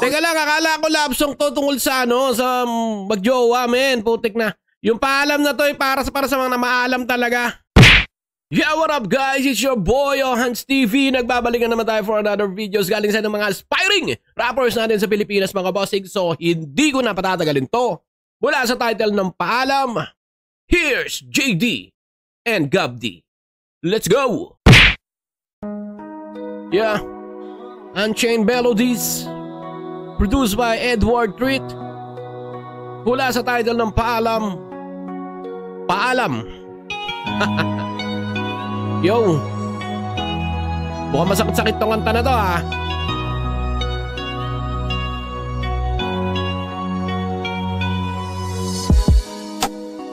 Teka lang, akala ko love song to tungkol sa ano, sa magjowa, men. Putik na. Yung paalam na to ay para sa mga namaalam talaga. Yeah, what up guys? It's your boy, Hans TV. Nagbabalikan naman tayo for another videos galing sa mga aspiring rappers natin sa Pilipinas, mga bossing. So, hindi ko na patatagalin to. Mula sa title ng paalam, here's JD and Gabdi. Let's go! Yeah, Unchained Melodies, produced by Edward Treat. Mula sa title ng paalam, Yo, mukhang masakit-sakit tong kanta na to ha.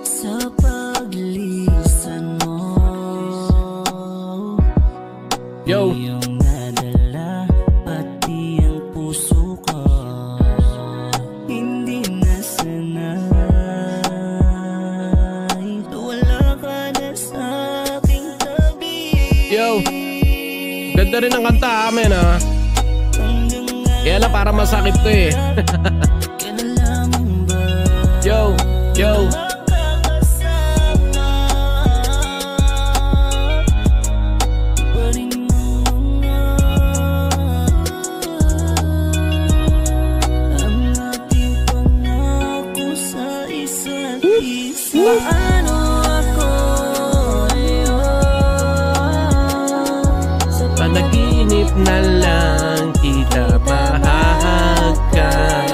Sa paglisan mo, yo, iyong nadala, pati ang puso ko, hindi na sanay. Wala ka na sa aking tabi. yo, ganda rin ang kanta amin ha. Kaya lang para masakit to eh. Yo, yo, paano ako sa panaginip na lang kita mahahagkan.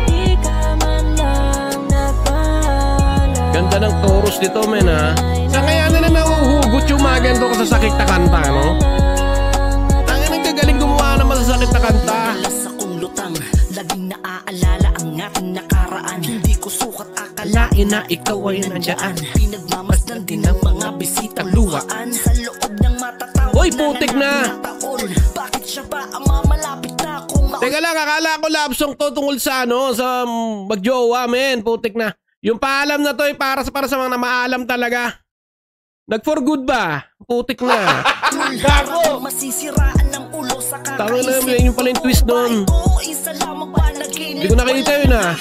di ka man lang napala. Ganda ng chorus nito men ha. Sa kaya na nahuhugot yung mga ganito kasasakit na kanta, no? Tangin ang gagaling gumawa ng masasakit na kanta. Alas akong lutang, laging naaalala ang ating nakaraan. Hindi ko sukat akalain na ikaw ay nandiyan. Pinagmamasdan din ng mga bisitang luhaan. Sa loob ng matatawan. Hoy, putik na! Bakit siya ba ang mamalapit na kung Teka lang, akala ko love song to tungkol sa ano, sa magjowa, men. Putik na. Yung paalam na to ay para sa mga namaalam talaga. Nag-for good ba? Putik na. gago? Masisiraan ng ulo sa Tangin na, kakaisip. yun pala yung twist nun. Isa lamang panaginip. Hindi ko nakita yun ah.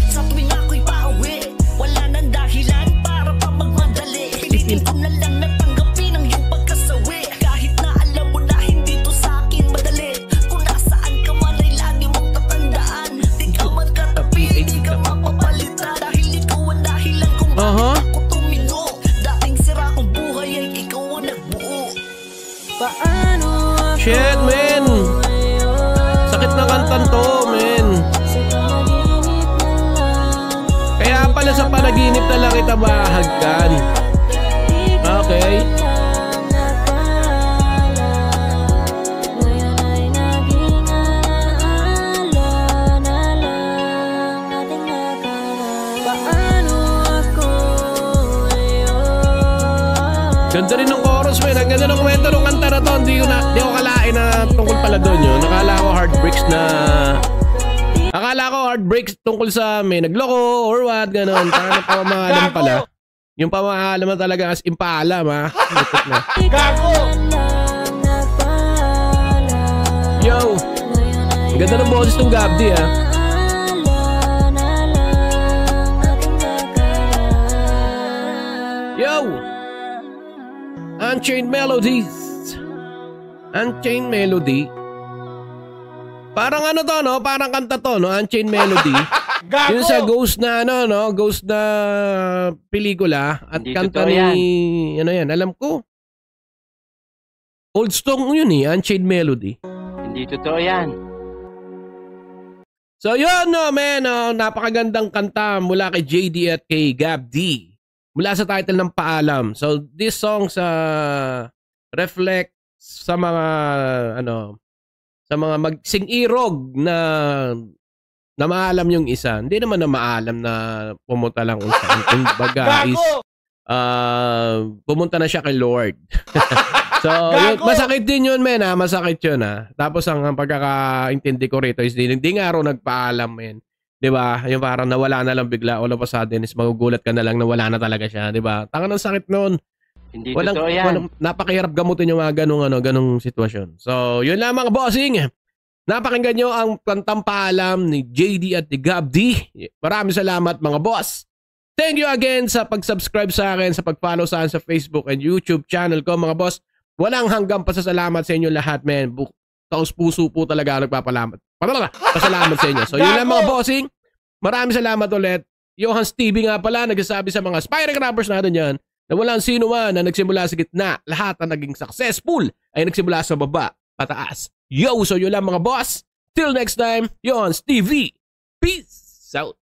Sa tuwing ako'y pauwi, wala nang dahilan para pa magmadali. Pilitin ko na lang natanggapin ang iyong pagkasawi. Kahit na alam mo na hindi to sa akin madali. Kung nasaan ka man ay lagi mong tatandaan. Di ka man katabi, di ka mapapalitan. Dahil ikaw ang dahilan kung bakit ako tumino. Dating sira kong buhay ay ikaw ang nagbuo. Paano ako Shit, men. Sakit na kantan to, men. Kaya pala sa panaginip na lang kita mahagkan. Okay. Ganda rin ng chorus, men. Ang ganda ng kwento ng kanta na to. Hindi ko kalain na tungkol pala doon yun. Akala ko heartbreaks tungkol sa may nagloko or what, gano'n. Parang pamamahalam pala. Yung pamamahalam na talaga as impaalam, ha? Gago! Yo! Ang ganda ng boses ng Gabdi, ha? Yo! Unchained Melodies. Unchained Melody. Parang ano to, no? Parang kanta to, no? Unchained Melody. Yung sa Ghost na, ano, no? Ghost na pelikula. At Hindi kanta totoo ni... yan. Ano yan? Alam ko. Old song yun eh. Unchained Melody. Hindi totoo yan. So yun, no, man. Napakagandang kanta mula kay JD at kay Gabdi. Mula sa title ng Paalam. So this song reflect sa mga ano, sa mga magsing-irog na maalam yung isa. Hindi naman na maalam na pumunta lang kung saan. Kung baga is pumunta na siya kay Lord. So yun, masakit din yun, men, ha? Masakit yun, ha? Tapos ang pagkakaintindi ko rito is hindi nga raw nagpaalam, men. 'Di ba? Yung parang nawala na lang bigla, all of a sudden is magugulat ka na lang na wala na talaga siya, 'di ba? Tanga ng sakit noon. Hindi totoo yan. Napakahirap gamutin yung mga ganung sitwasyon. So, yun lang mga bossing. Napakinggan nyo ang kantang paalam ni JD at ni Gab D. Maraming salamat mga boss. Thank you again sa pag-subscribe sa akin, sa pag-follow sa akin sa Facebook and YouTube channel ko mga boss. Walang hanggang pasasalamat sa inyo lahat, men. Taos puso po talaga nagpapalamat. Pasalamat sa inyo. So yun lang mga bossing. Maraming salamat ulit. Johans TV nga pala nagsasabi sa mga aspiring rappers natin yan na walang sino man na nagsimula sa gitna. Lahat na naging successful ay nagsimula sa baba, pataas. Yo, so yun lang mga boss. Till next time, Johans TV. Peace out.